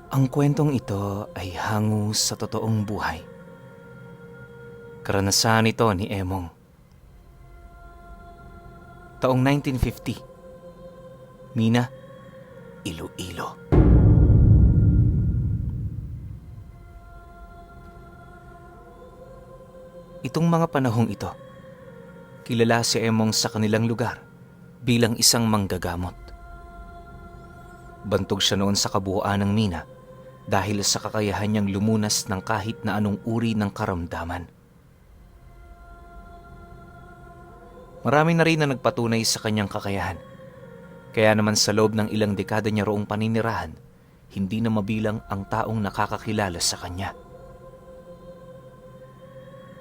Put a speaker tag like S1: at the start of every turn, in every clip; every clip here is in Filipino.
S1: Ang kwentong ito ay hango sa totoong buhay. Karanasan ito ni Emong. Taong 1950, Mina, Iloilo. Itong mga panahong ito, kilala si Emong sa kanilang lugar bilang isang manggagamot. Bantog siya noon sa kabuuan ng Mina dahil sa kakayahan niyang lumunas ng kahit na anong uri ng karamdaman. Marami na rin na nagpatunay sa kanyang kakayahan. Kaya naman sa loob ng ilang dekada niya roong paninirahan, hindi na mabilang ang taong nakakakilala sa kanya.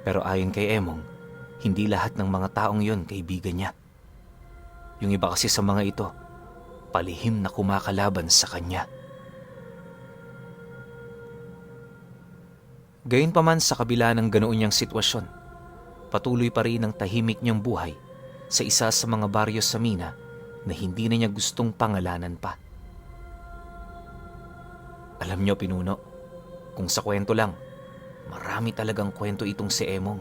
S1: Pero ayon kay Emong, hindi lahat ng mga taong yon kaibigan niya. Yung iba kasi sa mga ito, palihim na kumakalaban sa kanya. Gayunpaman sa kabila ng ganoon niyang sitwasyon, patuloy pa rin ang tahimik niyang buhay sa isa sa mga baryo sa Mina na hindi na niya gustong pangalanan pa. Alam niyo, Pinuno, kung sa kwento lang, marami talagang kwento itong si Emong.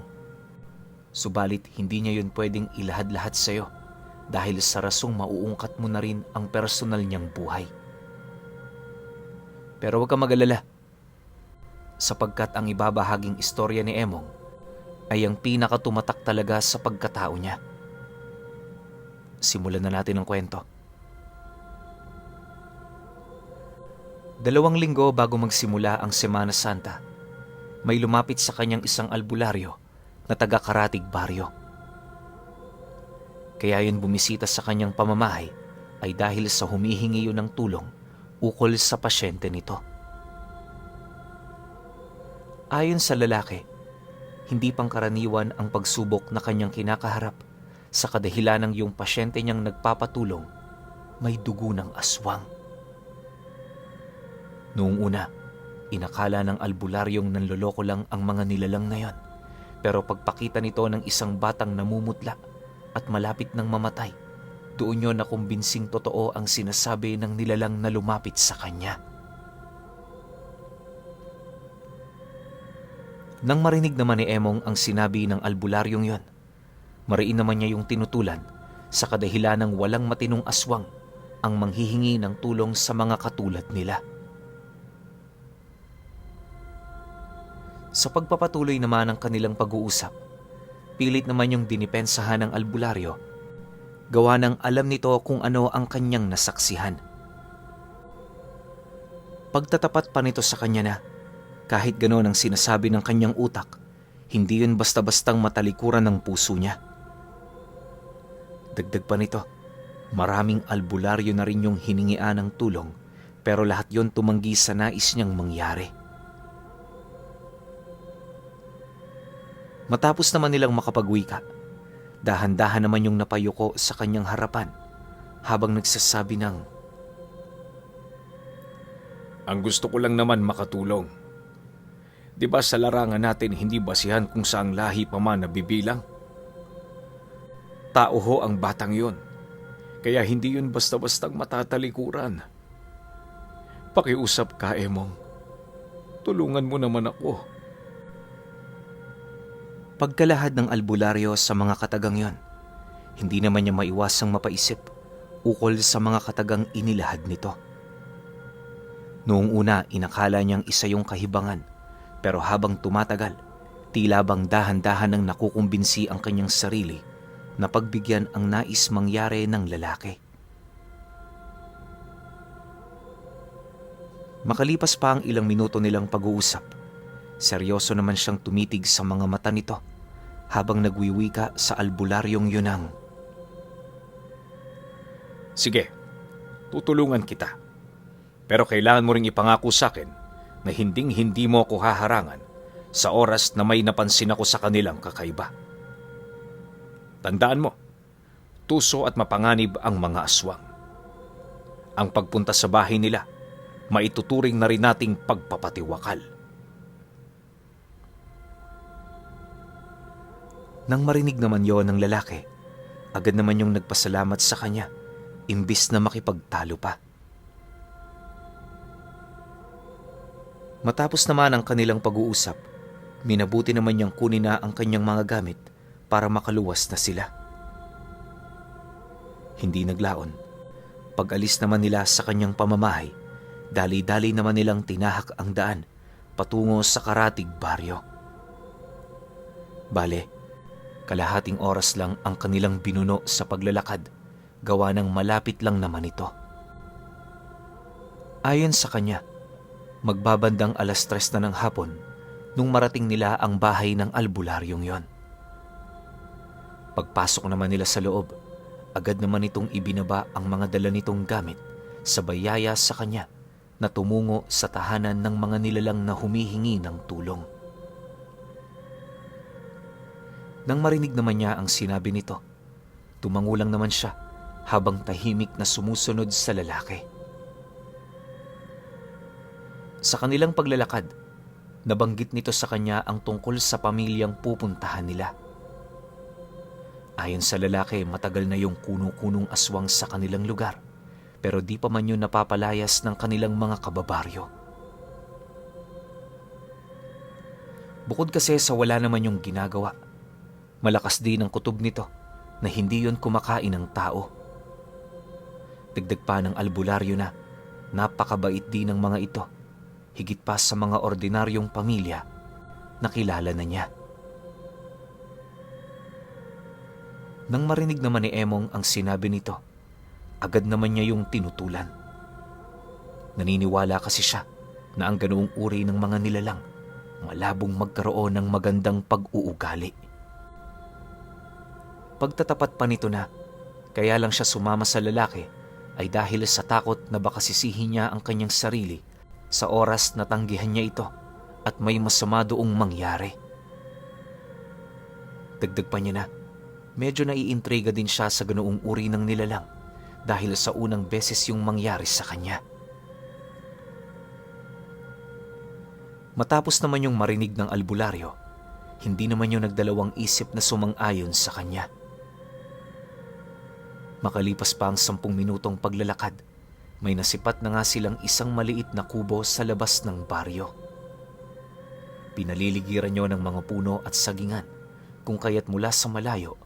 S1: Subalit hindi niya yun pwedeng ilahad-lahad sa'yo dahil sa rasong mauungkat mo na rin ang personal niyang buhay. Pero huwag kang mag-alala, sapagkat ang ibabahaging istorya ni Emong ay ang pinakatumatak talaga sa pagkatao niya. Simulan na natin ang kwento. 2 linggo bago magsimula ang Semana Santa, may lumapit sa kanyang isang albularyo na taga-Karatig Baryo. Kaya yun bumisita sa kanyang pamamahay ay dahil sa humihingi yun ng tulong ukol sa pasyente nito. Ayon sa lalaki, hindi pangkaraniwan ang pagsubok na kanyang kinakaharap sa kadahilan ng yung pasyente niyang nagpapatulong may dugo ng aswang. Noong una, inakala ng albularyong nanloloko lang ang mga nilalang na yon. Pero pagpakita nito ng isang batang namumutla at malapit ng mamatay, doon yun nakumbinsing totoo ang sinasabi ng nilalang na lumapit sa kanya. Nang marinig naman ni Emong ang sinabi ng albularyong yon, mariin naman niya yung tinutulan sa kadahilan ng walang matinong aswang ang manghihingi ng tulong sa mga katulad nila. Sa pagpapatuloy naman ng kanilang pag-uusap, pilit naman yung dinipensahan ng albularyo, gawa ng alam nito kung ano ang kanyang nasaksihan. Pagtatapat pa nito sa kanya na, kahit gano'n ang sinasabi ng kanyang utak, hindi yun basta-bastang matalikuran ng puso niya. Dagdag pa nito, maraming albularyo na rin yung hiningian ng tulong, pero lahat yon tumanggi sa nais niyang mangyari. Matapos naman nilang makapagwika, dahan-dahan naman yung napayuko sa kanyang harapan habang nagsasabi ng,
S2: Ang gusto ko lang naman makatulong. Di ba sa larangan natin hindi basihan kung saang lahi pa man nabibilang? Tao ho ang batang yun, kaya hindi yun basta-bastang matatalikuran. Pakiusap ka, Emong. Tulungan mo naman ako.
S1: Pagkalahad ng albularyo sa mga katagang yon, hindi naman niya maiwasang mapaisip ukol sa mga katagang inilahad nito. Noong una, inakala niyang isa yung kahibangan, pero habang tumatagal, tila bang dahan-dahan nang nakukumbinsi ang kanyang sarili na pagbigyan ang nais mangyari ng lalaki. Makalipas pa ang ilang minuto nilang pag-uusap, seryoso naman siyang tumitig sa mga mata nito habang nagwiwika sa albularyong yunang,
S2: Sige, tutulungan kita. Pero kailangan mo ring ipangako sa akin na hinding-hindi mo ako haharangan sa oras na may napansin ako sa kanilang kakaiba. Tandaan mo, tuso at mapanganib ang mga aswang. Ang pagpunta sa bahay nila, maituturing na rin nating pagpapatiwakal.
S1: Nang marinig naman yon ng lalaki, agad naman yung nagpasalamat sa kanya, imbis na makipagtalo pa. Matapos naman ang kanilang pag-uusap, minabuti naman niyang kunin na ang kanyang mga gamit para makaluwas na sila. Hindi naglaon. Pag-alis naman nila sa kanyang pamamahay, dali-dali naman nilang tinahak ang daan patungo sa Karatig baryo. Bale, kalahating oras lang ang kanilang binuno sa paglalakad, gawa ng malapit lang naman ito. Ayon sa kanya, magbabandang 3:00 na ng hapon nung marating nila ang bahay ng albularyong yon. Pagpasok naman nila sa loob, agad naman itong ibinaba ang mga dala nitong gamit sa bayaya sa kanya na tumungo sa tahanan ng mga nilalang na humihingi ng tulong. Nang marinig naman niya ang sinabi nito, tumango lang naman siya habang tahimik na sumusunod sa lalaki. Sa kanilang paglalakad, nabanggit nito sa kanya ang tungkol sa pamilyang pupuntahan nila. Ayon sa lalaki, matagal na yung kuno-kunong aswang sa kanilang lugar, pero di pa man yun napapalayas ng kanilang mga kababaryo. Bukod kasi sa wala naman yung ginagawa, malakas din ang kutob nito na hindi yun kumakain ng tao. Dagdag pa ng albularyo na napakabait din ng mga ito, higit pa sa mga ordinaryong pamilya na kilala na niya. Nang marinig naman ni Emong ang sinabi nito, agad naman niya yung tinutulan. Naniniwala kasi siya na ang ganoong uri ng mga nilalang malabong magkaroon ng magandang pag-uugali. Pagtatapat pa nito na kaya lang siya sumama sa lalaki ay dahil sa takot na baka sisihin niya ang kanyang sarili sa oras na tanggihan niya ito at may masama doong mangyari. Dagdag pa niya na medyo naiintriga din siya sa ganoong uri ng nilalang dahil sa unang beses yung mangyari sa kanya. Matapos naman yung marinig ng albularyo, hindi naman yung nagdalawang isip na sumang-ayon sa kanya. Makalipas pa ang 10 minutong paglalakad, may nasipat na nga silang isang maliit na kubo sa labas ng baryo. Pinaliligiran nyo ng mga puno at sagingan, kung kaya't mula sa malayo,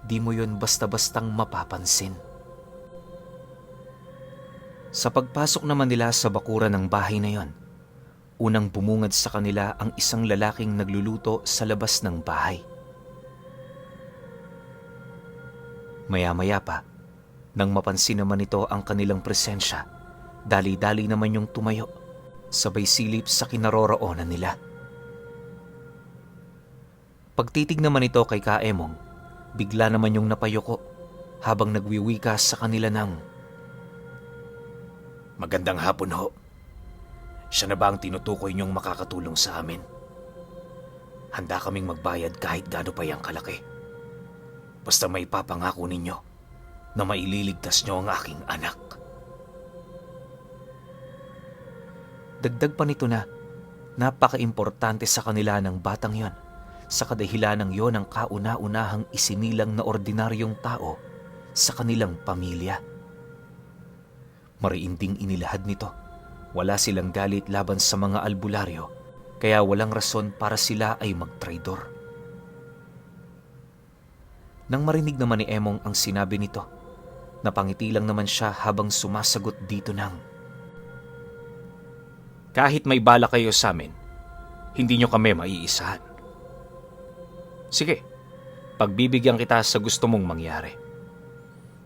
S1: di mo yon basta-bastang mapapansin. Sa pagpasok naman nila sa bakuran ng bahay na yon, unang bumungad sa kanila ang isang lalaking nagluluto sa labas ng bahay. Maya-maya pa, nang mapansin naman ito ang kanilang presensya, dali-dali naman yung tumayo, sabay silip sa kinaroroonan nila. Pagtitig naman ito kay Kaemong, bigla naman yung napayuko habang nagwiwika sa kanila ng,
S2: Magandang hapon ho. Siya na ba ang tinutukoy niyong makakatulong sa amin? Handa kaming magbayad kahit gaano pa yang kalaki. Basta may papangako ninyo na maililigtas niyo ang aking anak.
S1: Dagdag pa nito na napaka-importante sa kanila ng batang yon, sa kadahilanang yon ang kauna-unahang isinilang na ordinaryong tao sa kanilang pamilya. Mariinding inilahad nito. Wala silang galit laban sa mga albularyo, kaya walang rason para sila ay magtraidor. Nang marinig naman ni Emong ang sinabi nito, napangiti lang naman siya habang sumasagot dito ng,
S2: Kahit may bala kayo sa amin, hindi niyo kami maiisahan. Sige, pagbibigyan kita sa gusto mong mangyari.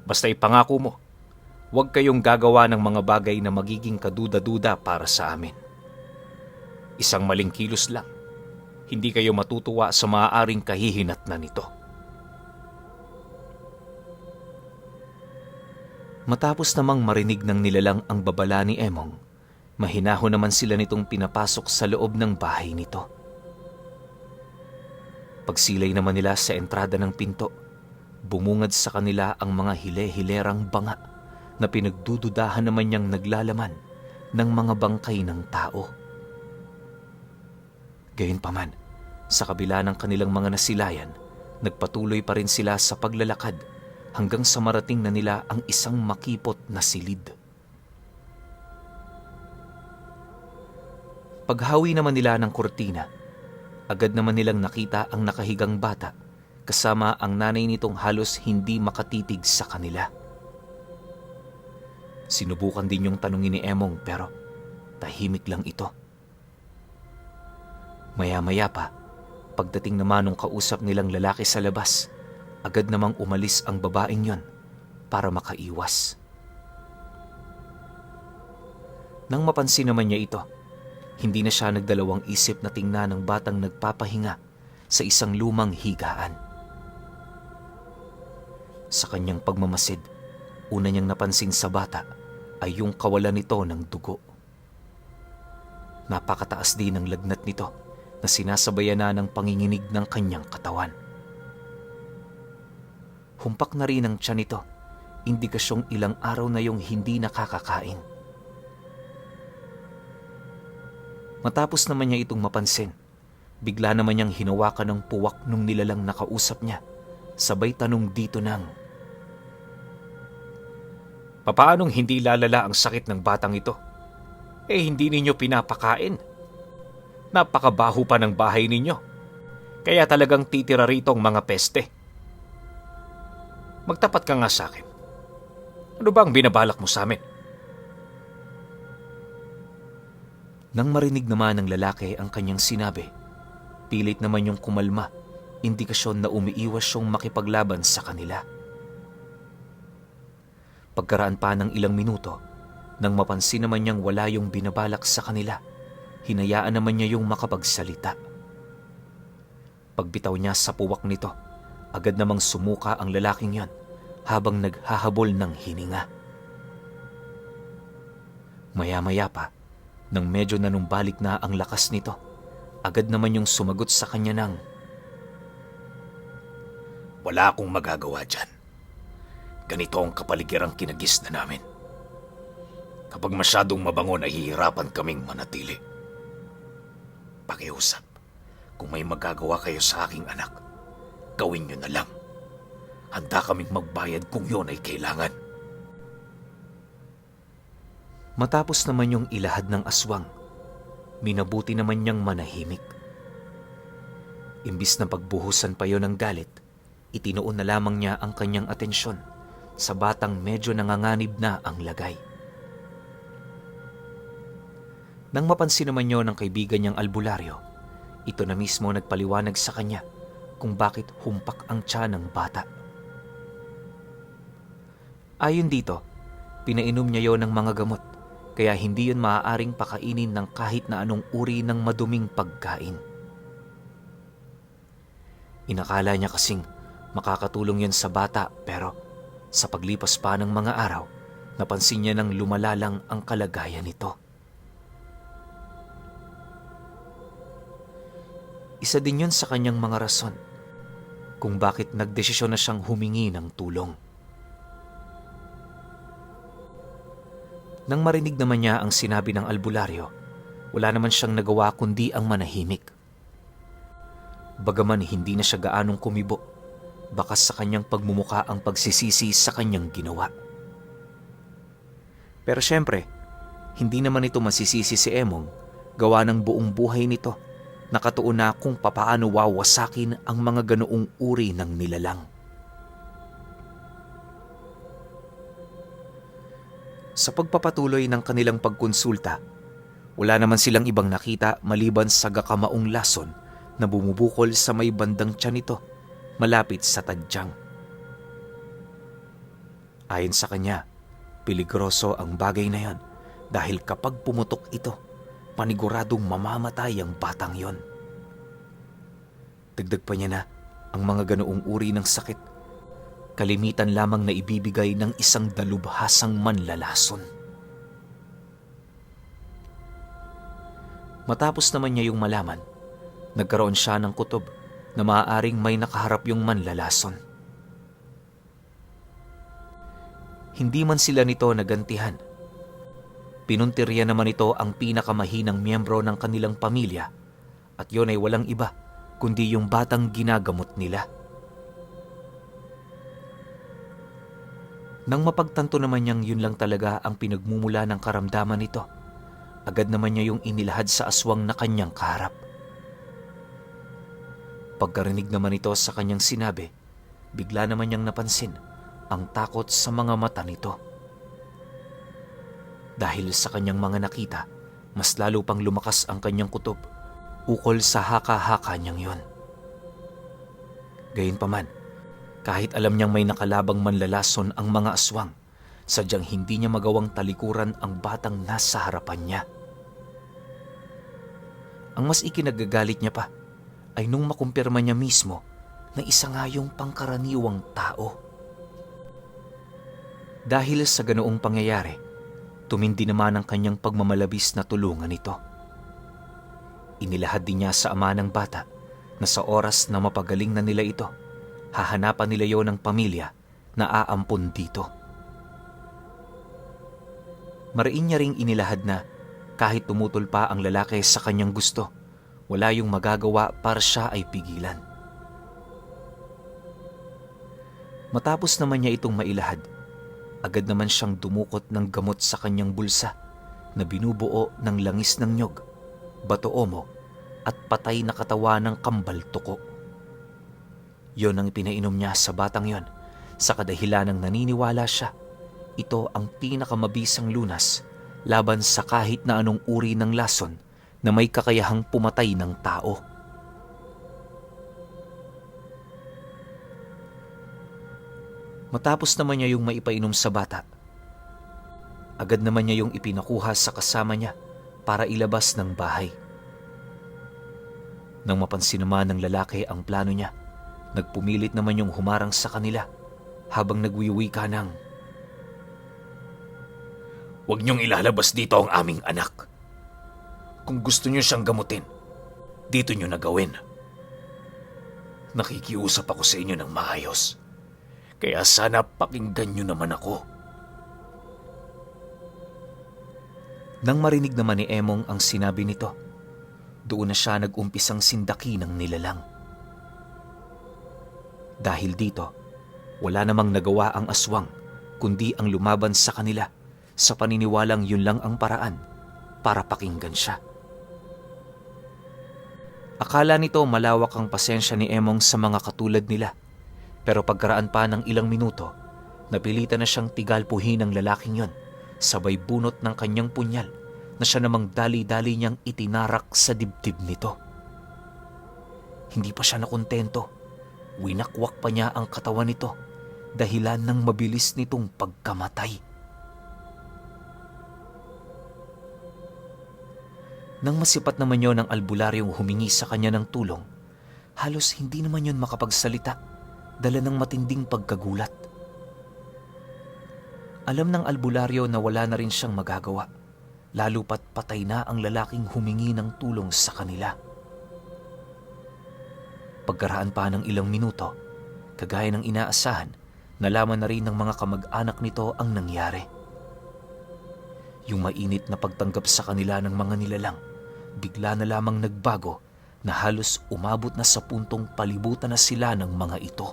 S2: Basta ipangako mo, huwag kayong gagawa ng mga bagay na magiging kaduda-duda para sa amin. Isang maling kilos lang, hindi kayo matutuwa sa maaaring kahihinatnan nito.
S1: Matapos namang marinig ng nilalang ang babala ni Emong, mahinahon naman sila nitong pinapasok sa loob ng bahay nito. Pagsilay naman nila sa entrada ng pinto, bumungad sa kanila ang mga hile-hilerang banga na pinagdududahan naman niyang naglalaman ng mga bangkay ng tao. Gayunpaman, sa kabila ng kanilang mga nasilayan, nagpatuloy pa rin sila sa paglalakad hanggang sa marating na nila ang isang makipot na silid. Paghawi naman nila ng kurtina, agad naman nilang nakita ang nakahigang bata kasama ang nanay nitong halos hindi makatitig sa kanila. Sinubukan din yung tanungin ni Emong pero tahimik lang ito. Maya-maya pa, pagdating naman ng kausap nilang lalaki sa labas, agad namang umalis ang babaeng yon para makaiwas. Nang mapansin naman niya ito, hindi na siya nagdalawang isip na tingnan ng batang nagpapahinga sa isang lumang higaan. Sa kanyang pagmamasid, una niyang napansin sa bata ay yung kawalan nito ng dugo. Napakataas din ang lagnat nito na sinasabayan na ng panginginig ng kanyang katawan. Humpak na rin ang tiyan nito, indikasyong ilang araw na yung hindi nakakakain. Matapos naman niya itong mapansin, bigla naman niyang hinawakan ng puwak nung nilalang nakausap niya, sabay tanong dito ng,
S2: Papaanong hindi lalala ang sakit ng batang ito? Hindi ninyo pinapakain. Napakabaho pa ng bahay ninyo. Kaya talagang titira rito ang mga peste. Magtapat ka nga sa akin. Ano ba ang binabalak mo sa amin?
S1: Nang marinig naman ng lalaki ang kanyang sinabi, pilit naman yung kumalma, indikasyon na umiiwas siyang makipaglaban sa kanila. Pagkaraan pa ng ilang minuto, nang mapansin naman niyang wala yung binabalak sa kanila, hinayaan naman niya yung makapagsalita. Pagbitaw niya sa puwak nito, agad namang sumuka ang lalaking yon habang naghahabol ng hininga. Maya-maya pa, nang medyo nanumbalik na ang lakas nito, agad naman yung sumagot sa kanya ng,
S2: Wala akong magagawa dyan. Ganito ang kapaligirang kinagis na namin. Kapag masyadong mabango, nahihirapan kaming manatili. Pakiusap, kung may magagawa kayo sa aking anak, gawin nyo na lang. Handa kaming magbayad kung yon ay kailangan.
S1: Matapos naman yung ilahad ng aswang, minabuti naman niyang manahimik. Imbis na pagbuhusan pa yon ng galit, itinuon na lamang niya ang kanyang atensyon sa batang medyo nanganganib na ang lagay. Nang mapansin naman niyo ng kaibigan niyang albularyo, ito na mismo nagpaliwanag sa kanya kung bakit humpak ang tiyan ng bata. Ayon dito, pinainom niya yon ng mga gamot, kaya hindi yon maaaring pakainin ng kahit na anong uri ng maduming pagkain. Inakala niya kasing makakatulong yon sa bata, pero sa paglipas pa ng mga araw, napansin niya nang lumalalang ang kalagayan nito. Isa din yun sa kanyang mga rason kung bakit nagdesisyon na siyang humingi ng tulong. Nang marinig naman niya ang sinabi ng albularyo, wala naman siyang nagawa kundi ang manahimik. Bagaman hindi na siya gaanong kumibo, bakas sa kanyang pagmumuka ang pagsisisi sa kanyang ginawa. Pero syempre, hindi naman ito masisisi si Emong, gawa ng buong buhay nito, nakatuon na kung papaano wawasakin ang mga ganoong uri ng nilalang. Sa pagpapatuloy ng kanilang pagkonsulta, wala naman silang ibang nakita maliban sa gakamaong lason na bumubukol sa may bandang tiyan nito, malapit sa tadyang. Ayon sa kanya, peligroso ang bagay na yon dahil kapag pumutok ito, paniguradong mamamatay ang batang yon. Dagdag pa niya na ang mga ganoong uri ng sakit, kalimitan lamang na ibibigay ng isang dalubhasang manlalason. Matapos naman niya yung malaman, nagkaroon siya ng kutob na maaaring may nakaharap yung manlalason. Hindi man sila nito nagantihan. Pinuntirya naman ito ang pinakamahinang miyembro ng kanilang pamilya at yun ay walang iba kundi yung batang ginagamot nila. Nang mapagtanto naman niyang yun lang talaga ang pinagmumula ng karamdaman nito, agad naman niya yung inilahad sa aswang na kanyang kaharap. Pagkarinig naman ito sa kanyang sinabi, bigla naman niyang napansin ang takot sa mga mata nito. Dahil sa kanyang mga nakita, mas lalo pang lumakas ang kanyang kutob ukol sa haka-haka niyang yon. Gayunpaman, kahit alam niyang may nakalabang manlalason ang mga aswang, sadyang hindi niya magawang talikuran ang batang nasa harapan niya. Ang mas ikinagagalit niya pa ay nung makumpirma niya mismo na isa nga yung pangkaraniwang tao. Dahil sa ganoong pangyayari, tumindi naman ang kanyang pagmamalabis na tulungan ito. Inilahad din niya sa ama ng bata na sa oras na mapagaling na nila ito, hahanapan nila yon ng pamilya na aampon dito. Mariin niya ring inilahad na kahit tumutol pa ang lalaki sa kanyang gusto, wala yung magagawa para siya ay pigilan. Matapos naman niya itong mailahad, agad naman siyang dumukot ng gamot sa kanyang bulsa na binubuo ng langis ng nyog, bato-omo at patay na katawan ng kambal tuko. Yon ang pinainom niya sa batang yon sa kadahilan ng naniniwala siya ito ang pinakamabisang lunas laban sa kahit na anong uri ng lason na may kakayahang pumatay ng tao. Matapos naman niya yung maipainom sa bata, agad naman niya yung ipinakuha sa kasama niya para ilabas ng bahay. Nang mapansin naman ng lalaki ang plano niya, nagpumilit naman yung humarang sa kanila habang nagwiwi ka ng,
S2: "Huwag niyong ilalabas dito ang aming anak. Kung gusto niyo siyang gamutin, dito niyo na gawin. Nakikiusap ako sa inyo ng maayos. Kaya sana pakinggan niyo naman ako."
S1: Nang marinig naman ni Emong ang sinabi nito, doon na siya nag-umpisang sindaki ng nilalang. Dahil dito, wala namang nagawa ang aswang kundi ang lumaban sa kanila sa paniniwalang yun lang ang paraan para pakinggan siya. Akala nito malawak ang pasensya ni Emong sa mga katulad nila, pero pagkaraan pa ng ilang minuto, napilitan na siyang tigalpuhin ng lalaking yon, sabay bunot ng kanyang punyal na siya namang dali-dali niyang itinarak sa dibdib nito. Hindi pa siya nakontento, winakwak pa niya ang katawan nito, dahilan ng mabilis nitong pagkamatay. Nang masipat naman yon ng albularyong humingi sa kanya ng tulong, halos hindi naman yon makapagsalita, dala ng matinding pagkagulat. Alam ng albularyo na wala na rin siyang magagawa, lalo pat patay na ang lalaking humingi ng tulong sa kanila. Pagkaraan pa ng ilang minuto, kagaya ng inaasahan, nalaman na rin ng mga kamag-anak nito ang nangyari. Yung mainit na pagtanggap sa kanila ng mga nilalang, bigla na lamang nagbago na halos umabot na sa puntong palibutan na sila ng mga ito.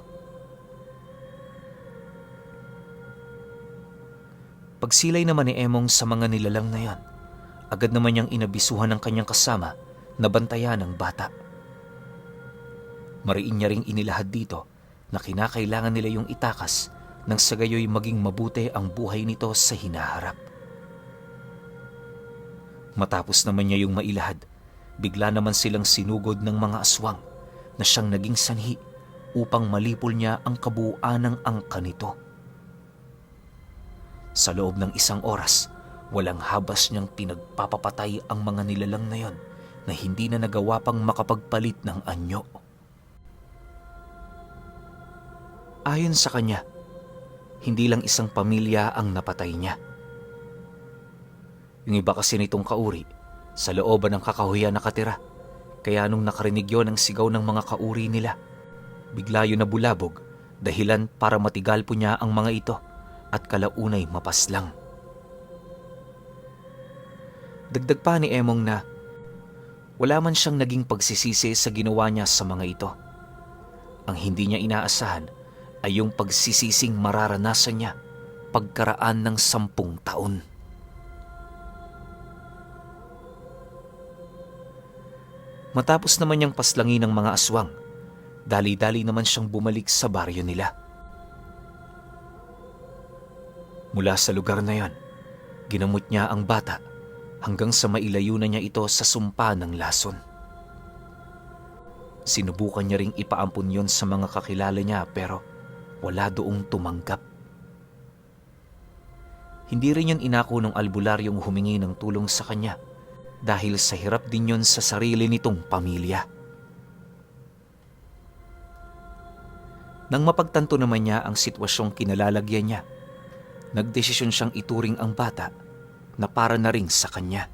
S1: Pagsilay naman ni Emong sa mga nilalang na yan, agad naman niyang inabisuhan ng kanyang kasama na bantayan ng bata. Mariin niya ring inilahad dito na kinakailangan nila yung itakas nang sa gayoy maging mabuti ang buhay nito sa hinaharap. Matapos naman niya yung mailahad, bigla naman silang sinugod ng mga aswang na siyang naging sanhi upang malipol niya ang kabuuan ng angka nito. Sa loob ng isang oras, walang habas niyang pinagpapapatay ang mga nilalang na yon na hindi na nagawa pang makapagpalit ng anyo. Ayon sa kanya, hindi lang isang pamilya ang napatay niya. Yung iba kasi nitong kauri, sa looban ng kakahuyan nakatira, kaya nung nakarinig yon ang sigaw ng mga kauri nila, bigla yun nabulabog dahilan para matigal po niya ang mga ito at kalaunay mapaslang. Dagdag pa ni Emong na wala man siyang naging pagsisisi sa ginawa niya sa mga ito. Ang hindi niya inaasahan ay yung pagsisising mararanasan niya pagkaraan ng 10 taon. Matapos naman niyang paslangin ng mga aswang, dali-dali naman siyang bumalik sa baryo nila. Mula sa lugar na yon, ginamot niya ang bata hanggang sa mailayo na niya ito sa sumpa ng lason. Sinubukan niya ring ipaampun yon sa mga kakilala niya pero wala doong tumanggap. Hindi rin yun inako ng albularyong humingi ng tulong sa kanya dahil sa hirap din yun sa sarili nitong pamilya. Nang mapagtanto naman niya ang sitwasyong kinalalagyan niya, nagdesisyon siyang ituring ang bata na para na rin sa kanya.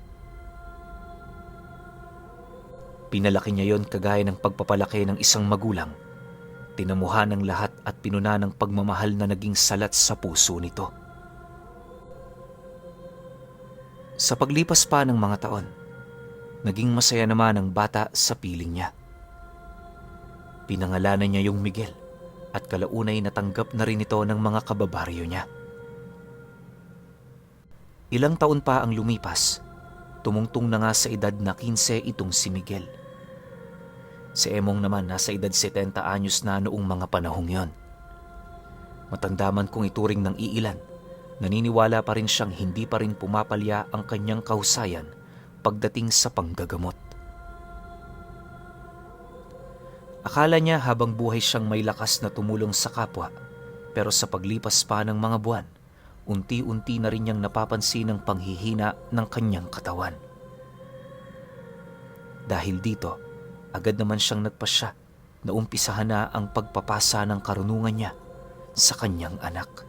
S1: Pinalaki niya yon kagaya ng pagpapalaki ng isang magulang. Tinamuhan ng lahat at pinuna ng pagmamahal na naging salat sa puso nito. Sa paglipas pa ng mga taon, naging masaya naman ang bata sa piling niya. Pinangalanan niya yung Miguel at kalaunay natanggap na rin ito ng mga kababaryo niya. Ilang taon pa ang lumipas, tumungtong na nga sa edad na 15 itong si Miguel. Si Emong naman nasa edad 70 anyos na noong mga panahong yon. Matanda man kung ituring ng iilan, naniniwala pa rin siyang hindi pa rin pumapalya ang kanyang kahusayan pagdating sa panggagamot. Akala niya habang buhay siyang may lakas na tumulong sa kapwa, pero sa paglipas pa ng mga buwan, unti-unti na rin niyang napapansin ang panghihina ng kanyang katawan. Dahil dito, agad naman siyang nagpasya na umpisahan na ang pagpapasa ng karunungan niya sa kanyang anak.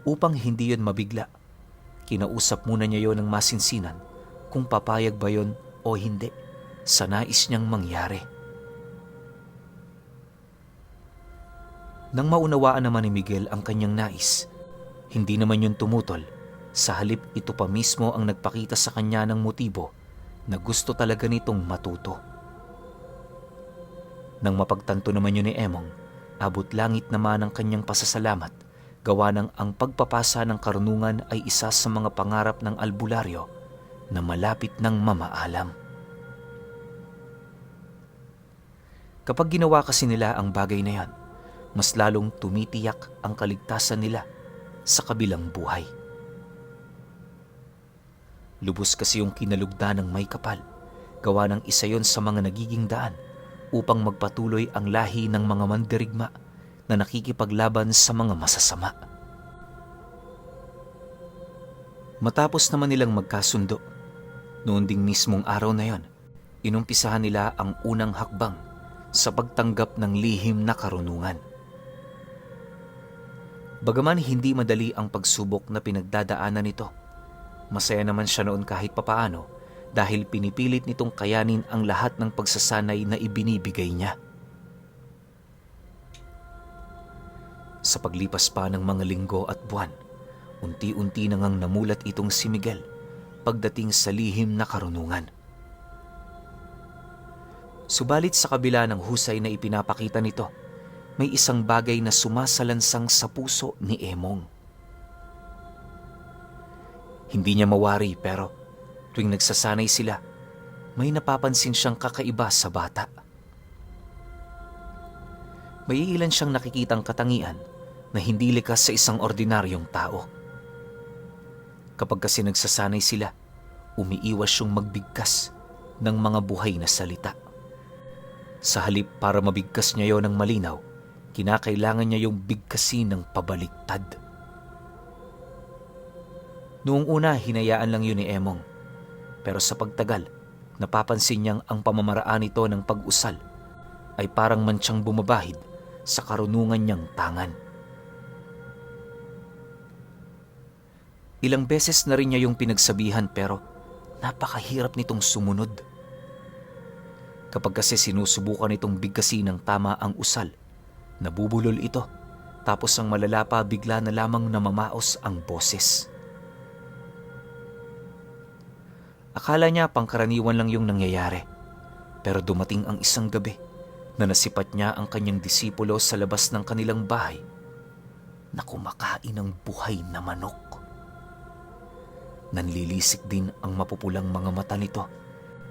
S1: Upang hindi yon mabigla, kinausap muna niya yon ng masinsinan kung papayag ba yon o hindi sa nais niyang mangyari. Nang maunawaan naman ni Miguel ang kanyang nais, hindi naman yon tumutol, sa halip ito pa mismo ang nagpakita sa kanya ng motibo na gusto talaga nitong matuto. Nang mapagtanto naman yun ni Emong, abot langit naman ang kanyang pasasalamat, gawa ng ang pagpapasa ng karunungan ay isa sa mga pangarap ng albularyo na malapit ng mamaalam. Kapag ginawa kasi nila ang bagay na yan, mas lalong tumitiyak ang kaligtasan nila sa kabilang buhay. Lubos kasi yung kinalugdan ng may kapal, gawa ng isa yon sa mga nagiging daan upang magpatuloy ang lahi ng mga mandirigma na nakikipaglaban sa mga masasama. Matapos naman nilang magkasundo, noon ding mismong araw na yon, inumpisahan nila ang unang hakbang sa pagtanggap ng lihim na karunungan. Bagaman hindi madali ang pagsubok na pinagdadaanan nito, masaya naman siya noon kahit papaano dahil pinipilit nitong kayanin ang lahat ng pagsasanay na ibinibigay niya. Sa paglipas pa ng mga linggo at buwan, unti-unti na ngang namulat itong si Miguel pagdating sa lihim na karunungan. Subalit sa kabila ng husay na ipinapakita nito, may isang bagay na sumasalansang sa puso ni Emong. Hindi niya mawari pero tuwing nagsasanay sila, may napapansin siyang kakaiba sa bata. May ilan siyang nakikitang katangian na hindi likas sa isang ordinaryong tao. Kapag kasi nagsasanay sila, umiiwas siyang magbigkas ng mga buhay na salita. Sa halip para mabigkas niya yon ng malinaw, kinakailangan niya yung bigkasin ng pabaliktad. Noong una, hinayaan lang yun ni Emong. Pero sa pagtagal, napapansin niyang ang pamamaraan nito ng pag-usal ay parang mantsang bumabahid sa karunungan niyang tangan. Ilang beses na rin niya yung pinagsabihan pero napakahirap nitong sumunod. Kapag kasi sinusubukan nitong bigkasin ng tama ang usal, nabubulol ito tapos ang malala pa bigla na lamang namamaos ang boses. Akala niya pangkaraniwan lang yung nangyayari, pero dumating ang isang gabi na nasipat niya ang kanyang disipulo sa labas ng kanilang bahay na kumakain ng buhay na manok. Nanlilisik din ang mapupulang mga mata nito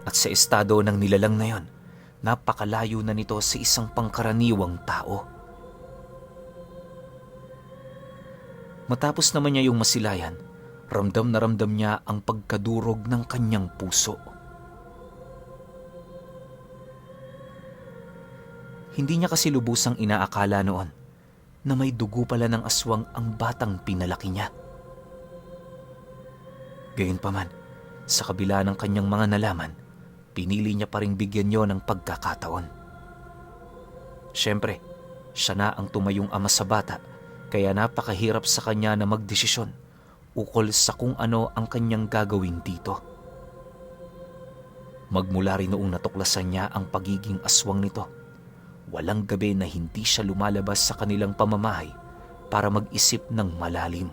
S1: at sa estado ng nilalang na yon, napakalayo na nito sa isang pangkaraniwang tao. Matapos naman niya yung masilayan, ramdam na ramdam niya ang pagkadurog ng kanyang puso. Hindi niya kasi lubusang inaakala noon na may dugo pala ng aswang ang batang pinalaki niya. Gayunpaman, sa kabila ng kanyang mga nalaman, pinili niya pa ring bigyan niyo ng pagkakataon. Siyempre, siya na ang tumayong ama sa bata, kaya napakahirap sa kanya na magdesisyon ukol sa kung ano ang kanyang gagawin dito. Magmula rin noong natuklasan niya ang pagiging aswang nito, walang gabi na hindi siya lumalabas sa kanilang pamamahay para mag-isip ng malalim.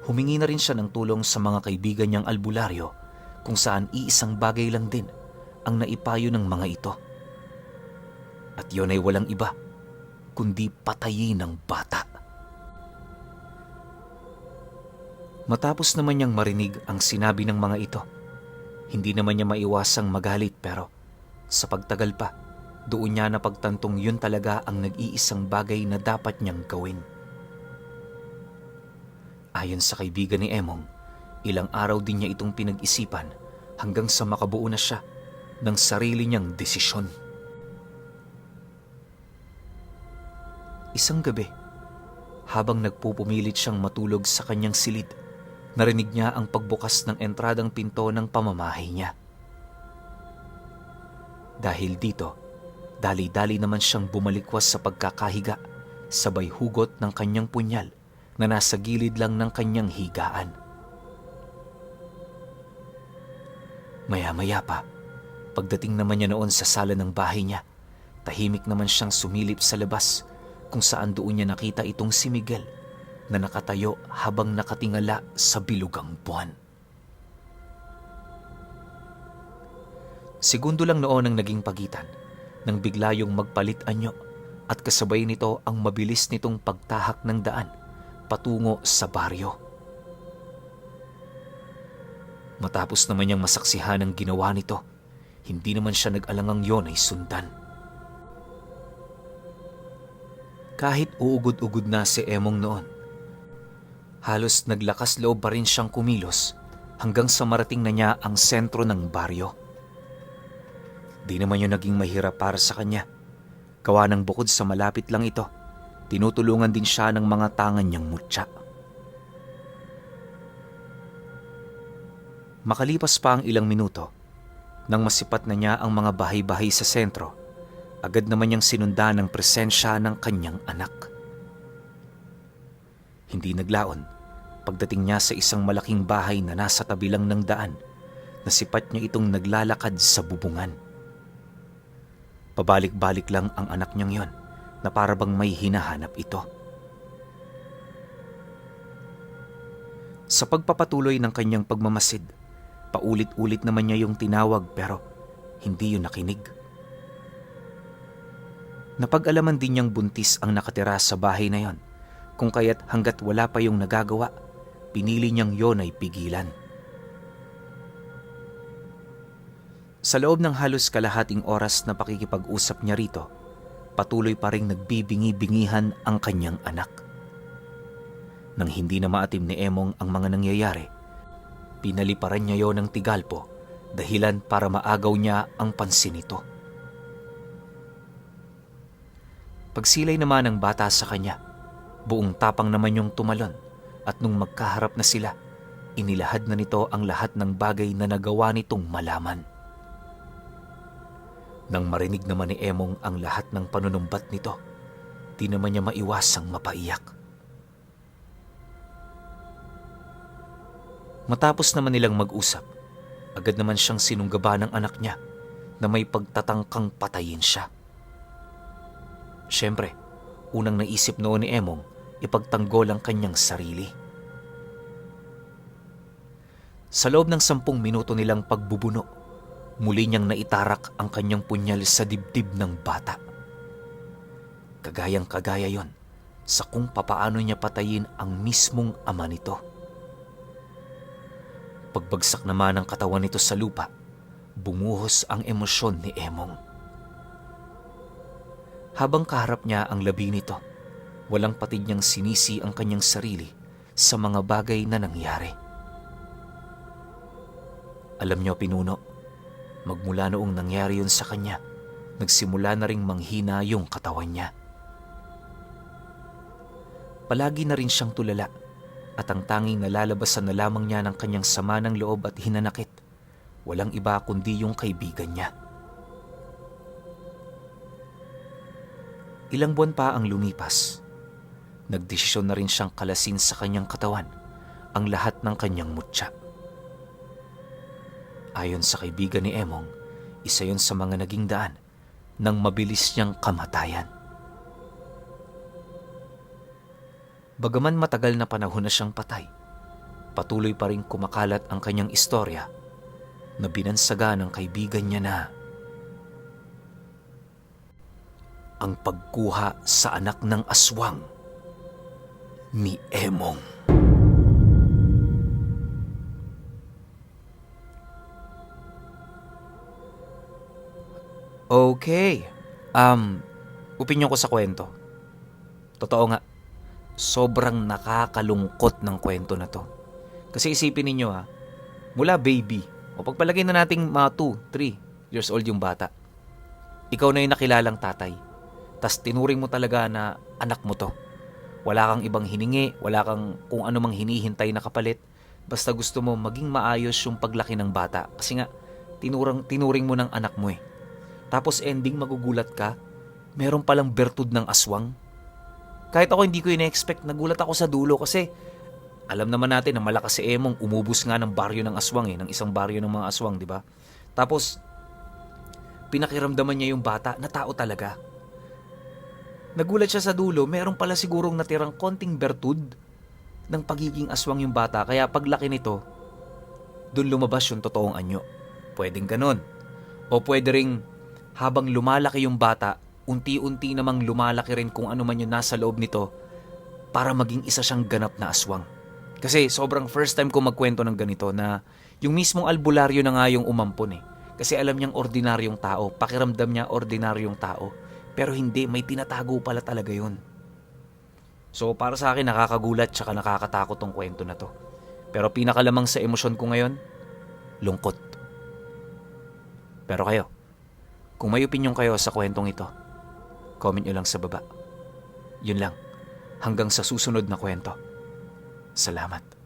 S1: Humingi na rin siya ng tulong sa mga kaibigan niyang albularyo kung saan iisang bagay lang din ang naipayo ng mga ito. At yun ay walang iba kundi patayin ng bata. Matapos naman niyang marinig ang sinabi ng mga ito, hindi naman niya maiwasang magalit pero sa pagtagal pa, doon niya napagtantong yun talaga ang nag-iisang bagay na dapat niyang gawin. Ayon sa kaibigan ni Emong, ilang araw din niya itong pinag-isipan hanggang sa makabuo na siya ng sarili niyang desisyon. Isang gabi, habang nagpupumilit siyang matulog sa kanyang silid, narinig niya ang pagbukas ng entradang pinto ng pamamahay niya. Dahil dito, dali-dali naman siyang bumalikwas sa pagkakahiga, sabay hugot ng kanyang punyal na nasa gilid lang ng kanyang higaan. Maya-maya pa, pagdating naman niya noon sa sala ng bahay niya, tahimik naman siyang sumilip sa labas kung saan doon niya nakita itong si Miguel na nakatayo habang nakatingala sa bilugang buwan. Segundo lang noon ang naging pagitan nang bigla yung magpalit anyo at kasabay nito ang mabilis nitong pagtahak ng daan patungo sa baryo. Matapos naman niyang masaksihan ang ginawa nito, hindi naman siya nag-alangang yon ay sundan. Kahit uugod-ugod na si Emong noon, halos naglakas loob pa rin siyang kumilos hanggang sa marating na niya ang sentro ng baryo. Di naman yun naging mahirap para sa kanya. Gawa ng bukod sa malapit lang ito, tinutulungan din siya ng mga tangan niyang mutya. Makalipas pa ang ilang minuto, nang masipat na niya ang mga bahay-bahay sa sentro, agad naman niyang sinundan ang presensya ng kanyang anak. Hindi naglaon, pagdating niya sa isang malaking bahay na nasa tabi lang ng daan, nasipat niya itong naglalakad sa bubungan. Pabalik-balik lang ang anak niyang yon, na para bang may hinahanap ito. Sa pagpapatuloy ng kanyang pagmamasid, paulit-ulit naman niya yung tinawag pero hindi yun nakinig. Napag-alaman din niyang buntis ang nakatira sa bahay na yon, kung kaya't hanggat wala pa yung nagagawa, pinili niyang yon ay pigilan. Sa loob ng halos kalahating oras na pakikipag-usap niya rito, patuloy pa ring nagbibingi-bingihan ang kanyang anak. Nang hindi na maatim ni Emong ang mga nangyayari, pinaliparan niya yon ng tigalpo, dahilan para maagaw niya ang pansin nito. Pagsilay naman ng bata sa kanya, buong tapang naman yung tumalon at nung magkaharap na sila, inilahad na nito ang lahat ng bagay na nagawa nitong malaman. Nang marinig naman ni Emong ang lahat ng panunumbat nito, di naman niya maiwasang mapaiyak. Matapos naman nilang mag-usap, agad naman siyang sinunggaba ng anak niya na may pagtatangkang patayin siya. Siyempre, unang naisip noon ni Emong, ipagtanggol ang kanyang sarili. Sa loob ng 10 minuto nilang pagbubuno, muli niyang naitarak ang kanyang punyal sa dibdib ng bata. Kagayang-kagaya yon sa kung papaano niya patayin ang mismong ama nito. Pagbagsak naman ng katawan nito sa lupa, bumuhos ang emosyon ni Emong. Habang kaharap niya ang labi nito, walang patid niyang sinisi ang kanyang sarili sa mga bagay na nangyari. Alam niyo, Pinuno, magmula noong nangyari yun sa kanya, nagsimula na ring manghina yung katawan niya. Palagi na rin siyang tulala at ang tanging nalalabasan na lamang niya ng kanyang sama ng loob at hinanakit, walang iba kundi yung kaibigan niya. Ilang buwan pa ang lumipas. Nagdesisyon na rin siyang kalasin sa kanyang katawan ang lahat ng kanyang mutya. Ayon sa kaibigan ni Emong, isa yon sa mga naging daan ng mabilis niyang kamatayan. Bagaman matagal na panahon na siyang patay, patuloy pa rin kumakalat ang kanyang istorya na binansaga ng kaibigan niya na ang pagkuha sa anak ng aswang ni Emong. Okay. Opinyon ko sa kwento. Totoo nga, sobrang nakakalungkot ng kwento na to. Kasi isipin ninyo mula baby, o pagpalagay na nating mga 2, 3 years old yung bata, ikaw na yung nakilalang tatay. Tas tinuring mo talaga na anak mo to. Wala kang ibang hiningi, wala kang kung ano mang hinihintay na kapalit. Basta gusto mo maging maayos yung paglaki ng bata. Kasi nga, tinuring mo ng anak mo eh. Tapos ending magugulat ka, meron palang bertud ng aswang. Kahit ako hindi ko ina-expect, nagulat ako sa dulo kasi alam naman natin na malakas si Emong, umubos nga ng baryo ng aswang ng isang baryo ng mga aswang, di ba? Tapos, pinakiramdaman niya yung bata na tao talaga. Nagulat siya sa dulo, meron pala sigurong natirang konting bertud ng pagiging aswang yung bata. Kaya paglaki nito, dun lumabas yung totoong anyo. Pwedeng ganun. O pwede ring habang lumalaki yung bata, unti-unti namang lumalaki rin kung ano man yung nasa loob nito para maging isa siyang ganap na aswang. Kasi sobrang first time ko magkwento ng ganito na yung mismong albularyo na nga yung umampon eh. Kasi alam niyang ordinaryong tao, pakiramdam niya ordinaryong tao. Pero hindi, may tinatago pala talaga yun. So para sa akin nakakagulat tsaka nakakatakot tong kwento na to. Pero pinakalamang sa emosyon ko ngayon, lungkot. Pero kayo, kung may opinyon kayo sa kwentong ito, comment nyo lang sa baba. Yun lang. Hanggang sa susunod na kwento. Salamat.